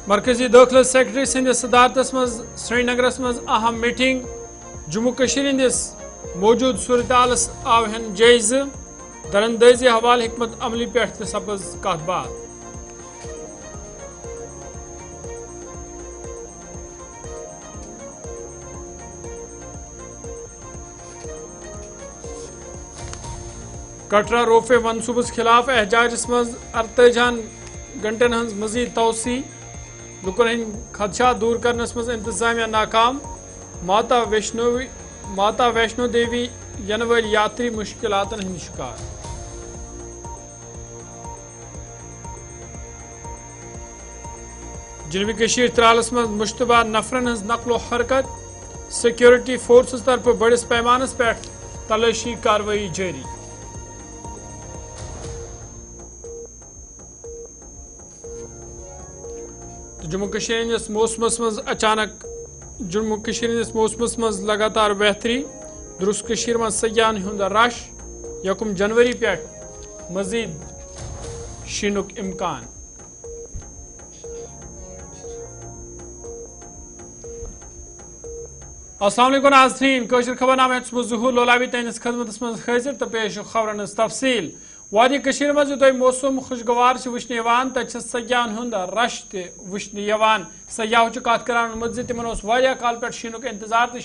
مرکزی داخلہ سیکرٹری سندس صدارتس مز سری نگرس مز اہم میٹنگ جموں کشمیر ہندس موجود صورتحالس آو ہن جائزہ درندازی حوالہ حکمت عملی پہ سپز کت بات کٹرا روپ وے منصوبس خلاف احتجاجس مز 48 گھنٹن ہز مزید توسیع لکن ہند خدشات دور کرنس مز انتظامیہ ناکام ماتا ویشنو دیوی ین ول یاتری مشکلات ہند شکار جنوبی کشیر ترالس مز مشتبہ نفرن ہز نقل و حرکت سیکورٹی فورسز طرف بڑس پیمانس پہ تلاشی کاروائی جاری جموں کشمیر ہندس موسمس مز اچانک جموں کشمیر ہندس موسمس مز لگاتار بہتری درست کشیر مز سیاحن ہند رش 1 جنوری پہ مزید شینک امکان السلام علیکم ناظرین کوشر خبر نامہ ظہور لولابی تہندس خدمتس مز حاضر تو پیش خبرن ہز تفصیل وادی کشیر مز یوتھ موسم خوشگوار وچھن یوان تتہ سیاحن ہند رش تہ وچھن یوان سیاحو کت کران وونمت تمن واریاہ کال پہ شینک انتظار تو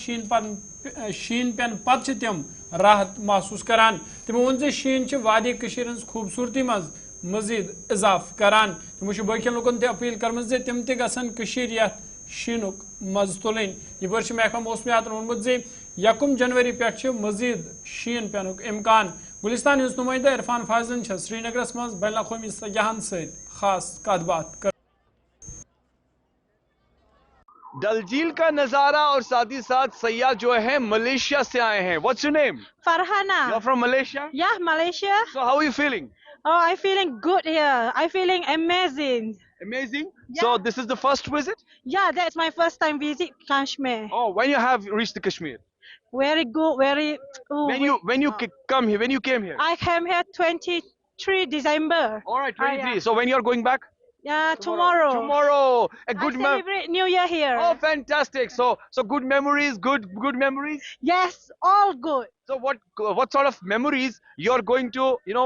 شین پین پتہ تم راحت محسوس کران تمو وون شین وادی کشیر ہز خوبصورتی مز مزید اضافہ کران تمو باقین لوکن تہ اپیل کرمز تم تہ گژھن کشیر یتھ شینک مز تلن یہ پہ محکمہ موسمیات وونمت 1 جنوری پہ مزید شین پینک امکان گلستان ہز نمائندہ عرفان فاضلن سری نگرس مز بین الاقوامی سیاحن ست خاص کت بات کر ڈل جھیل کا نظارہ اور ساتھ ہی ساتھ سیاح جو ہیں ملیشیا سے آئے ہیں. What's your name? Farhana. You're from Malaysia? Yeah, Malaysia. So how are you feeling? Oh, I'm feeling good here. I'm feeling amazing. Amazing? Yeah. So this is the first visit? Yeah, that's my first time visit Kashmir. Oh, when you have reached the Kashmir? Very good, very... Oh, When you come here, when you came here? I came here 23 December. All right, 23. Yeah. So when you're going back? Yeah, tomorrow. Tomorrow. A good I celebrate New Year here. Oh, fantastic. So good memories, good memories? Yes, all good. So what sort of memories you're going to,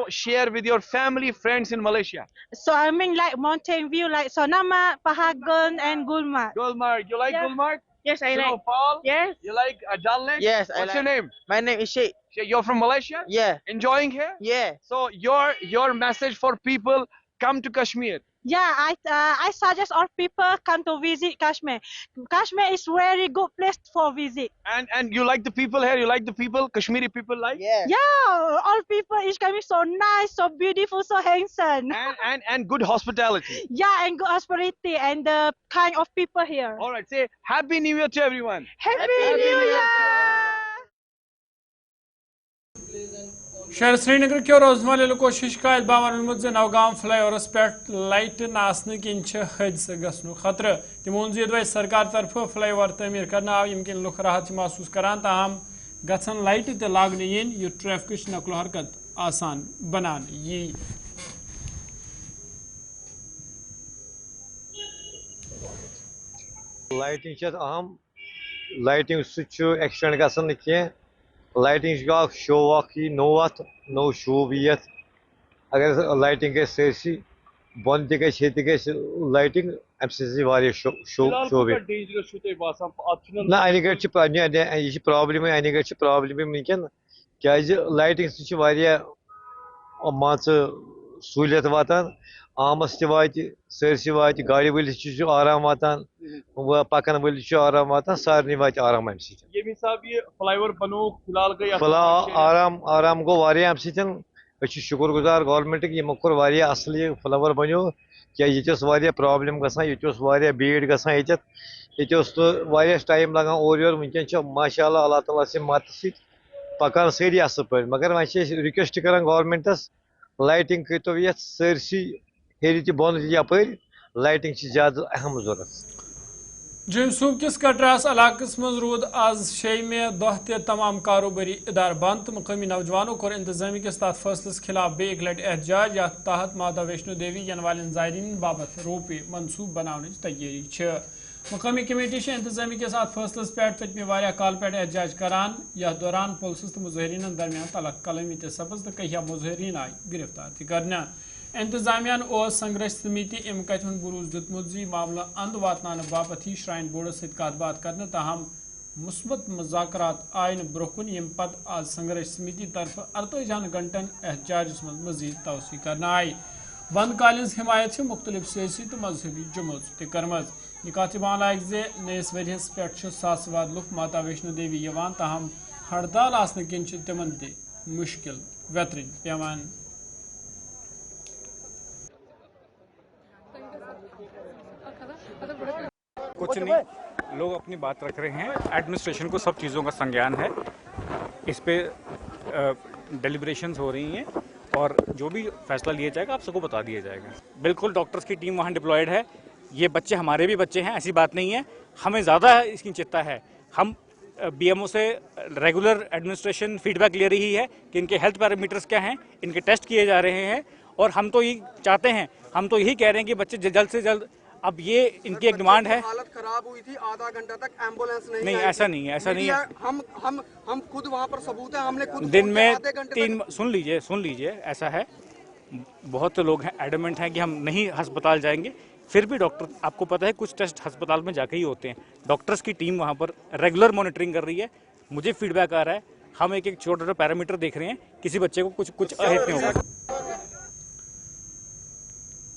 share with your family, friends in Malaysia? So I mean like mountain view like Sonama, Pahagan and Gulmarg. Gulmarg. You like Yeah. Gulmarg? Yes, I like. Snowfall? Yes. You like Dal Lake? Yes, I What's like. your name? My name is Sheikh. You're from Malaysia? Yeah, Enjoying here? yeah. So your message for people, come to Kashmir. Yeah, I suggest all people come to visit Kashmir. Kashmir is very good place for visit. And you like the people here? You like the people? Kashmiri people like? Yeah. Yeah, all people is coming so nice, so beautiful, so handsome. And good hospitality. Yeah, and good hospitality and the kind of people here. All right, say Happy New Year to everyone. Happy New Year! شہر سری نگر کے روزمرہ لکو شکایت باور ونمت Nowgam fly overs پہ light ناسن کن حادثہ گھن خطرہ تمو وون سرکار طرف فلائی اوور تعمیر کرنا آو یم کن لوگ راحت محسوس کران تاہم گھن لائٹ تہ لاگنہ ین یہ ٹریفک نقل و حرکت آسان بنان یی لائٹنگ اہم لائٹنگ سیکسٹینڈ گھن کی لائٹنگ گو شو اخ نو ات نو شوب یت اگر لائٹنگ گھر سرسی بن تہ لائٹنگ ام سی شوب نا انہ گھڑ یہ پرابلم انہ گھڑ پرابلم ونکین کیازِ لائٹنگ سۭتۍ مان سہولیت واتان عامس تہ واتہِ سٲرسٕے واتہِ گاڑِ وٲلِس چھُ آرام واتان پکن وٲلِس چھُ آرام واتان سارنٕے واتہِ آرام امہِ سۭتۍ ییٚمہِ حساب یہ فلائی اوور بنو فلحال گئی آرام گوٚو واریاہ امہِ سۭتۍ أسۍ چھِ شُکُر گُزار گورمنٹٕکۍ یِمو کوٚر واریاہ اصل یہِ فلائی اوور بنیو کیٛازِ ییٚتہِ ٲس واریاہ پرابلم گژھان ییٚتہِ اوس واریاہ بیٖڑ گژھان ییٚتہِ اوس نہٕ واریاہ ٹایم لگان اورٕ یورٕ ونکیٚن چھِ ماشاء اللہ اللہ تعالیٰ سٕنٛدِ مدتہٕ سۭتۍ پکان سٲری اصل پٲٹھۍ مگر وۄنۍ چھِ أسۍ رِکویسٹ کران گورمنٹس لائٹنگ کٔرتو یتھ سٲرسٕے ہیٚرِ تہِ بۄنہٕ تہِ یپٲرۍ لائٹنگ چھِ زیادٕ اہم ضروٗرت جم صوب کس کٹراس علاقس مز رود آز شیمہ دہ تہ تمام کاروباری ادار بند تو مقامی نوجوانوں کور انتظامی کس تات فیصلس خلاف بے ایک لٹ احتجاج یتھ تحت ماتا ویشنو دیوی ین والن زائرین بابت روپے منصوب بناونچ تیاری مقامی کمیٹی انتظامی کس ات فیصلس پہ پتمہ واریاہ کال پہ احتجاج کران یتھ دوران پولیسس تو مظاہرین درمیان تلق کلامی تہ سپز تو کہیا مظاہرین آئی گرفتار تہ کرنا انتظامیہ سنگرش سمیتی ام کتھ ہند بروز دتمت زی معاملہ اند واتنانے باپت ہی شرائن بورڈس ست کت بات کرنے تاہم مثبت مذاکرات آئی برہ کن یم پتہ آج سنگرش سمیتی طرف 48 گھنٹن احتجاجس من مزید توسیع کرنا آئی بند کالز حمایت سے مختلف سیاسی تو مذہبی جماعت تہ کرمز یہ کت مان لائق زِ نئیس ورہس پہ ساس واد لُکھ ماتا ویشنو دیوی یوان تاہم ہڑتال آسنہ کن تمن تہ مشکل ویترن پیوان کچھ نہیں، لوگ اپنی بات رکھ رہے ہیں، ایڈمنسٹریشن کو سب چیزوں کا سنجان ہے، اس پہ ڈیلیبریشنز ہو رہی ہیں اور جو بھی فیصلہ لیا جائے گا آپ سب کو بتا دیا جائے گا۔ بالکل ڈاکٹرز کی ٹیم وہاں ڈپلائڈ ہے، یہ بچے ہمارے بھی بچے ہیں، ایسی بات نہیں ہے، ہمیں زیادہ اس کی چنتا ہے۔ ہم بی ایم او سے ریگولر ایڈمنسٹریشن فیڈ بیک لے رہی ہے کہ ان کے ہیلتھ پیرامیٹرز کیا ہیں، ان کے ٹیسٹ کیے جا رہے ہیں اور ہم تو یہ چاہتے ہیں، ہم تو یہی کہہ رہے ہیں کہ بچے جلد سے جلد، اب یہ ان کی ایک ڈیمانڈ ہے۔ حالت خراب ہوئی تھی، آدھا گھنٹہ تک ایمبولینس نہیں آئی، ایسا نہیں ہے، ایسا نہیں ہے، ہم خود وہاں پر ثبوت ہے، ہم نے خود دن میں 3 سن لیجئے ایسا ہے، بہت لوگ ہیں ایڈمنٹ ہیں کہ ہم نہیں ہسپتال جائیں گے، پھر بھی ڈاکٹر آپ کو پتہ ہے کچھ ٹیسٹ ہسپتال میں جا کے ہی ہوتے ہیں، ڈاکٹرز کی ٹیم وہاں پر ریگولر مانیٹرنگ کر رہی ہے، مجھے فیڈ بیک آ رہا ہے، ہم ایک چھوٹا چھوٹا پیرامیٹر دیکھ رہے ہیں، کسی بچے کو کچھ نہیں ہوگا۔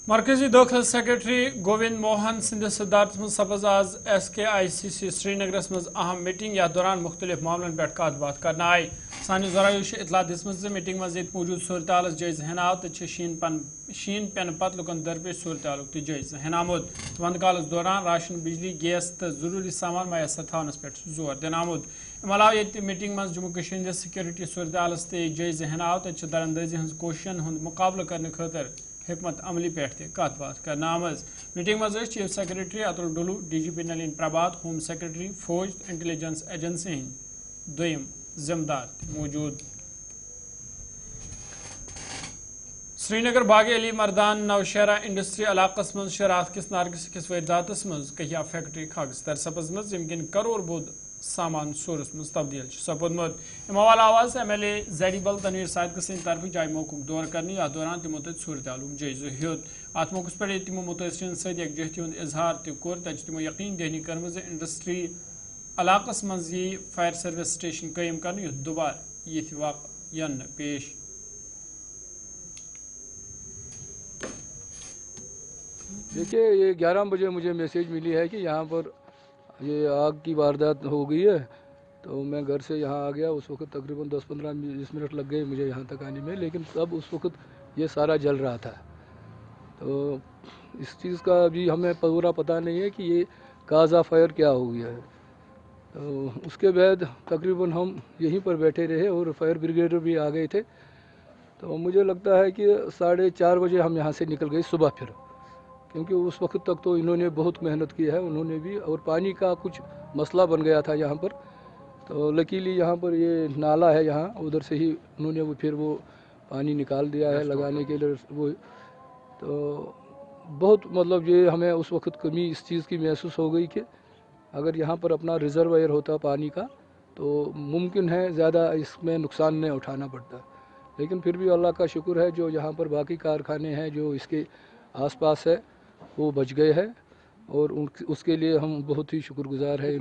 مرکزی داخلہ سیکرٹری گووند موہن سندس صدارت من سپز آز SKICC سری نگرس مز اہم میٹنگ یا دوران مختلف معاملن پہ کت بات کرنا آئی سانہ ذرائع اطلاع دسمت میٹنگ مز یت موجود صورتحالس جائزہ ہناو تو شین پین پتہ لکن درپیش صورتحالک جائزہ ہن آمت ونٛدٕ کالس دوران راشن بجلی گیس تو ضروری سامان میسر تھونس پہ زور دن آمت ام علاوہ یہ میٹنگ مز جموں کشمیر سیکورٹی صورتحالس تہ جائزہ ہناو تو درندازی ہز کوششن ہند مقابلہ کرنے خاطر حکمت عملی پہ کت بات کرنا آمز میٹنگ مز chief secretary Atul Dulloo DGP Nalin Prabhat home secretary فوج انٹیلیجنس ایجنسی ہند دویم ذمہ دار موجود۔ سری نگر باغ علی مردان نوشہرہ انڈسٹری علاقس من شرات کس نارگس کس وارداتس مز کہیا فیکٹری کھاگس در سپزمت یم کن کرور بود سامان سورس مز تبدیل سپودمت ام حوالہ آواز MLA زیڈیبل تنویر صادقہ سند طرف جائے موقع دور کرنے یتھ دوران تمو تت صورتحالک جائزہ ہیوت ات موقع پہ تمو متاثرین ست یکجہتی ہند اظہار تہ کور تت تمو یقین دہانی کرمز انڈسٹری علاقس مز یہ فائر سروس سٹیشن قائم کرنے یتھ دوبارہ یہ واقع ین پیش۔ دیکھیے یہ 11 بجے مجھے میسیج ملی ہے کہ یہاں پر یہ آگ کی واردات ہو گئی ہے، تو میں گھر سے یہاں آ گیا، اس وقت تقریباً 10-15 منٹ لگ گئے مجھے یہاں تک آنے میں، لیکن تب اس وقت یہ سارا جل رہا تھا، تو اس چیز کا ابھی ہمیں پورا پتہ نہیں ہے کہ یہ کاز آف فائر کیا ہو گیا ہے۔ تو اس کے بعد تقریباً ہم یہیں پر بیٹھے رہے اور فائر بریگیڈر بھی آ گئے تھے، تو مجھے لگتا ہے کہ 4:30 بجے ہم یہاں سے نکل گئے صبح، پھر کیونکہ اس وقت تک تو انہوں نے بہت محنت کی ہے انہوں نے بھی، اور پانی کا کچھ مسئلہ بن گیا تھا یہاں پر، تو لکیلی یہاں پر یہ نالا ہے یہاں، ادھر سے ہی انہوں نے پھر وہ پانی نکال دیا ہے لگانے کے لیے، وہ تو بہت مطلب یہ ہمیں اس وقت کمی اس چیز کی محسوس ہو گئی کہ اگر یہاں پر اپنا ریزروائر ہوتا پانی کا تو ممکن ہے زیادہ اس میں نقصان نہیں اٹھانا پڑتا، لیکن پھر بھی اللہ کا شکر ہے جو یہاں پر باقی کارخانے ہیں جو اس کے آس پاس ہے وہ بچ گئے ہیں، اور اس کے لیے ہم بہت ہی شکر گزار ہیں۔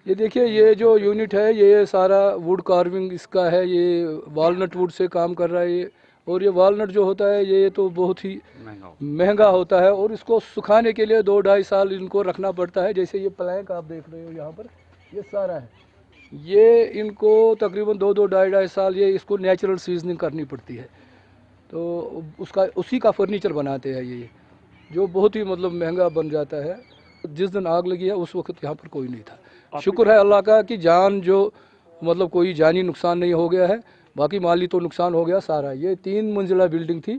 یہ دیکھیے یہ جو یونٹ ہے یہ سارا ووڈ کارونگ اس کا ہے، یہ والنٹ ووڈ سے کام کر رہا ہے، اور یہ والنٹ جو ہوتا ہے یہ تو بہت ہی مہنگا ہوتا ہے، اور اس کو سکھانے کے لیے 2-2.5 سال ان کو رکھنا پڑتا ہے۔ جیسے یہ پلینک آپ دیکھ رہے ہو یہاں پر یہ سارا ہے، یہ ان کو تقریباً 2-2.5 سال یہ اس کو نیچرل سیزننگ کرنی پڑتی ہے، تو اسی کا فرنیچر بناتے ہیں یہ، جو بہت ہی مطلب مہنگا بن جاتا ہے۔ جس دن آگ لگی ہے اس وقت یہاں پر کوئی نہیں تھا، شکر ہے اللہ کا کہ جان جو مطلب کوئی جانی نقصان نہیں ہو گیا ہے، باقی مالی تو نقصان ہو گیا سارا۔ یہ 3 منزلہ بلڈنگ تھی،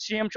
CM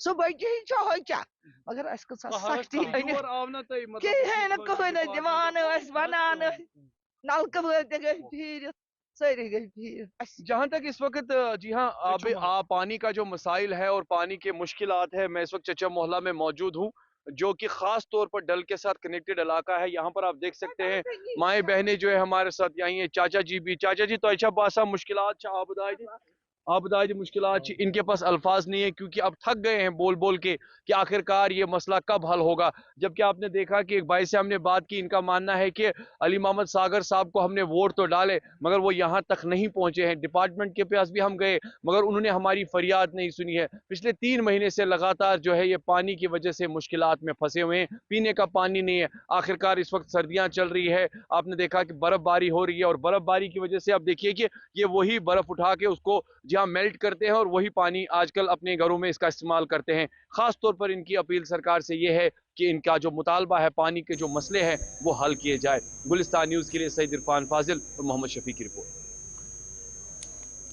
سو بچہ چاہے کیا مگر اس کو سختی کہین دان ونان نلکہ وٲلۍ گئی پھیرت ساری گئی پھیرت. جہاں تک اس وقت جی ہاں پانی کا جو مسائل ہے اور پانی کے مشکلات ہے، میں اس وقت چچا محلہ میں موجود ہوں جو کہ خاص طور پر ڈل کے ساتھ کنیکٹڈ علاقہ ہے. یہاں پر آپ دیکھ سکتے ہیں مائیں بہنیں جو ہے ہمارے ساتھ یہیں ہیں. چاچا جی بھی، چاچا جی تو باسا مشکلات آبدائی مشکلات ان کے پاس الفاظ نہیں ہے کیونکہ اب تھک گئے ہیں بول بول کے کہ آخرکار یہ مسئلہ کب حل ہوگا. جبکہ آپ نے دیکھا کہ ایک بھائی سے ہم نے بات کی، ان کا ماننا ہے کہ علی محمد ساگر صاحب کو ہم نے ووٹ تو ڈالے مگر وہ یہاں تک نہیں پہنچے ہیں. ڈپارٹمنٹ کے پاس بھی ہم گئے مگر انہوں نے ہماری فریاد نہیں سنی ہے. پچھلے 3 مہینے سے لگاتار جو ہے یہ پانی کی وجہ سے مشکلات میں پھنسے ہوئے ہیں، پینے کا پانی نہیں ہے. آخرکار اس وقت سردیاں چل رہی ہے، آپ نے دیکھا کہ برف باری ہو رہی ہے اور برف باری کی وجہ سے آپ دیکھیے کہ یہ وہی برف اٹھا کے اس کو جہاں میلٹ کرتے ہیں اور وہی پانی آج کل اپنے گھروں میں اس کا استعمال کرتے ہیں. خاص طور پر ان کی اپیل سرکار سے یہ ہے کہ ان کا جو مطالبہ ہے پانی کے جو مسئلے ہیں وہ حل کیے جائے. گلستان نیوز کے لیے سعید عرفان فاضل اور محمد شفیع کی رپورٹ.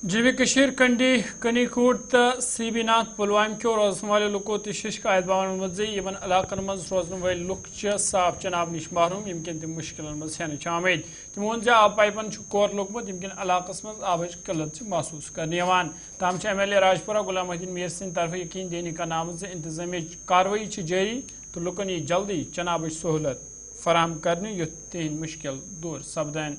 جی کشیر کنڈی کنی کوٹ تو سی بی ناتھ پلوامہ کیو روزن والے لوکو ششک عائد باون مزے یمن علاقن مز روزن ول لوک صاف چناب نش محروم یم کن تم مشکلن مز ہینچ آمد. تمو وون آب پائپن کور لوگمت یم کن علاقس مز آبچ قلت محسوس کرنے تاہم M L A Rajpura Ghulam Mohiuddin میر سند طرف یقین دینی کرنا آمت انتظامی کاروی جاری تو لکن یہ جلدی چنابچ سہولت فراہم کرنے یت تہند مشکل دور سپدن.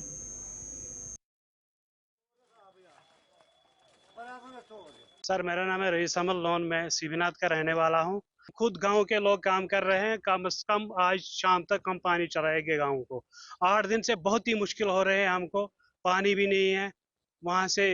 سر میرا نام ہے رئیس احمد لون، میں سی بی ناتھ کا رہنے والا ہوں. خود گاؤں کے لوگ کام کر رہے ہیں، کم از کم آج شام تک ہم پانی چلائیں گے گاؤں کو. 8 دن سے بہت ہی مشکل ہو رہے ہیں ہم کو، پانی بھی نہیں ہے. وہاں سے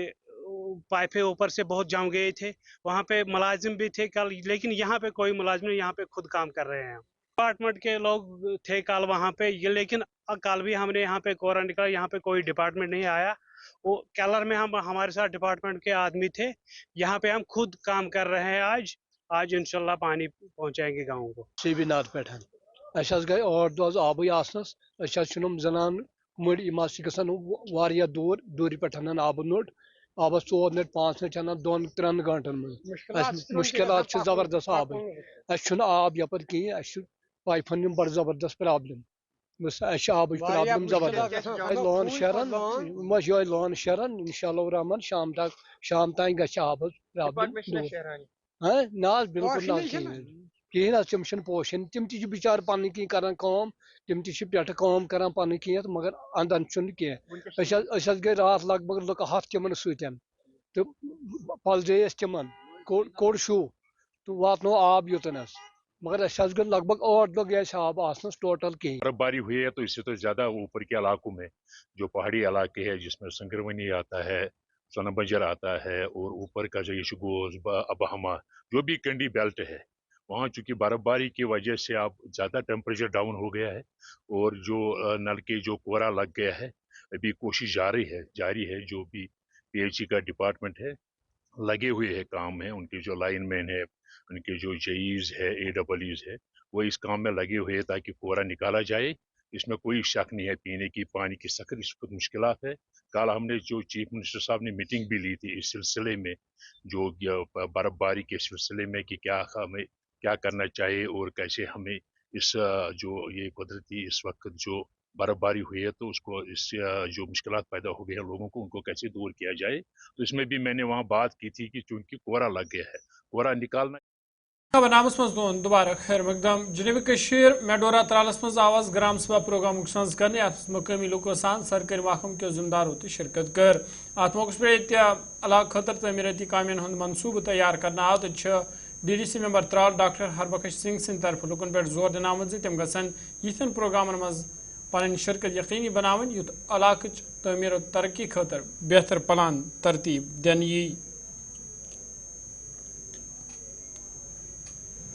پائپیں اوپر سے بہت جم گئے تھے، وہاں پہ ملازم بھی تھے کل، لیکن یہاں پہ کوئی ملازم نہیں، یہاں پہ خود کام کر رہے ہیں. ڈپارٹمنٹ کے لوگ تھے کل وہاں پہ، لیکن کل بھی ہم نے یہاں پہ کورا نکلا، یہاں پہ کوئی ڈپارٹمنٹ نہیں آیا. وہ کیلر میں ہمارے ساتھ ڈپارٹمنٹ کے آدمی تھے، یہاں پہ ہم خود کام کر رہے ہیں. آج انشاءاللہ پانی پہنچائیں گے گاؤں کو. سی بی ناتھ پہ گئی 8 دۄہ آبٕے آسنس أسۍ زنان مٔڑۍ یِم گژھان واریاہ دوٗرِ پٮ۪ٹھ اَنان آبہٕ نوٚٹ، آبس 4 منٹ 5 منٹ اَنان 2-3 گنٹن منٛز. مشکلات چھِ زبردست آبٕے، اَسہِ چھُنہٕ آب یپٲرۍ کِہیٖنۍ، اَسہِ چھُ پایپن ہٕنٛز بڑٕ زبردست پرابلم. اَسہِ چھِ آبٕچ پرابلم زبردست. لون شیران یہوے لون شیران انشاءاللہ الرحمان شام تام گژھِ آبس پرابلم دور. نہ حظ بالکل نہ کہین حظ تم چھنہٕ پوشن، تم تہِ چھِ بچار پنٕنۍ کِنۍ کران کٲم، تم تہِ چھِ پٮ۪ٹھٕ کٲم کران پنٕنۍ کِنۍ مگر انٛدن چھُنہٕ کینٛہہ. أسۍ حظ گٔے راتھ لگ بگ 1 تِمن سۭتۍ تہٕ پلزے أسۍ تِمن کوٚڑ شُہ تہٕ واتنو آب یوٚتنس، مگر اَسہِ حظ گٔے لگ بگ 8 دۄہ گٔے اَسہِ آب آسنس ٹوٹل کِہیٖنۍ. برف باری ہوئی ہے تو اس سے تو زیادہ اوپر کے علاقوں میں جو پہاڑی علاقے ہے جس میں سنگرونی آتا ہے، سون بنجر آتا ہے اور اوپر کا جو یشگوز ابہما جو بھی کنڈی بیلٹ ہے، وہاں چونکہ برف باری کی وجہ سے اب زیادہ ٹیمپریچر ڈاؤن ہو گیا ہے اور جو نل کے جو کورا لگ گیا ہے. ابھی کوشش جاری ہے جو بھی پی ایچ ای کا ڈپارٹمنٹ ہے لگے ہوئے ہے کام میں، ان کے جو لائن مین ہے، ان کے جو جئیز ہے، AEEs ہے، وہ اس کام میں لگے ہوئے ہیں تاکہ کورا نکالا جائے. اس میں کوئی شک نہیں ہے، پینے کی پانی کی سخت اس وقت مشکلات ہے. کل ہم نے جو چیف منسٹر صاحب نے میٹنگ بھی لی تھی اس سلسلے میں، جو برف باری کے سلسلے میں کہ ہمیں کیا کرنا چاہیے اور کیسے ہمیں اس جو یہ قدرتی اس وقت جو برف باری ہوئی ہے تو اس کو اس جو مشکلات پیدا ہو گئے ہیں لوگوں کو ان کو کیسے دور کیا جائے. تو اس میں بھی میں نے وہاں بات کی تھی کہ چونکہ کورا لگ گیا ہے، کورا نکالنا. خبر نامس مز دون دوبارہ خیر مقدم. جنوبی کشیر میڈورا ترالس مز آواز گرام سبھا پروگرام سنز کرنے ات مقامی لوکو سان سرکاری محکم کے ذمہ داروں تہ شرکت کر. ات موقع پہ علاقہ خاطر تعمیراتی کامین ہند منصوبہ تیار کرنا آو تو DDC ممبر ترال ڈاکٹر ہربخش سنگھ سند طرف لوکن پہ زور دن آمت تم گھن یتھن پروگرامن مز پن شرکت یقینی بناون یت علاقہ تعمیر و ترقی خاطر بہتر پلان ترتیب دن یی.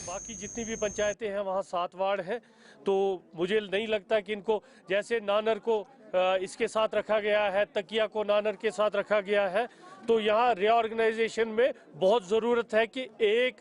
باقی جتنی بھی پنچایتیں ہیں وہاں 7 وارڈ ہیں، تو مجھے نہیں لگتا کہ ان کو جیسے نانر کو اس کے ساتھ رکھا گیا ہے، تکیہ کو نانر کے ساتھ رکھا گیا ہے، تو یہاں ری آرگنائزیشن میں بہت ضرورت ہے کہ ایک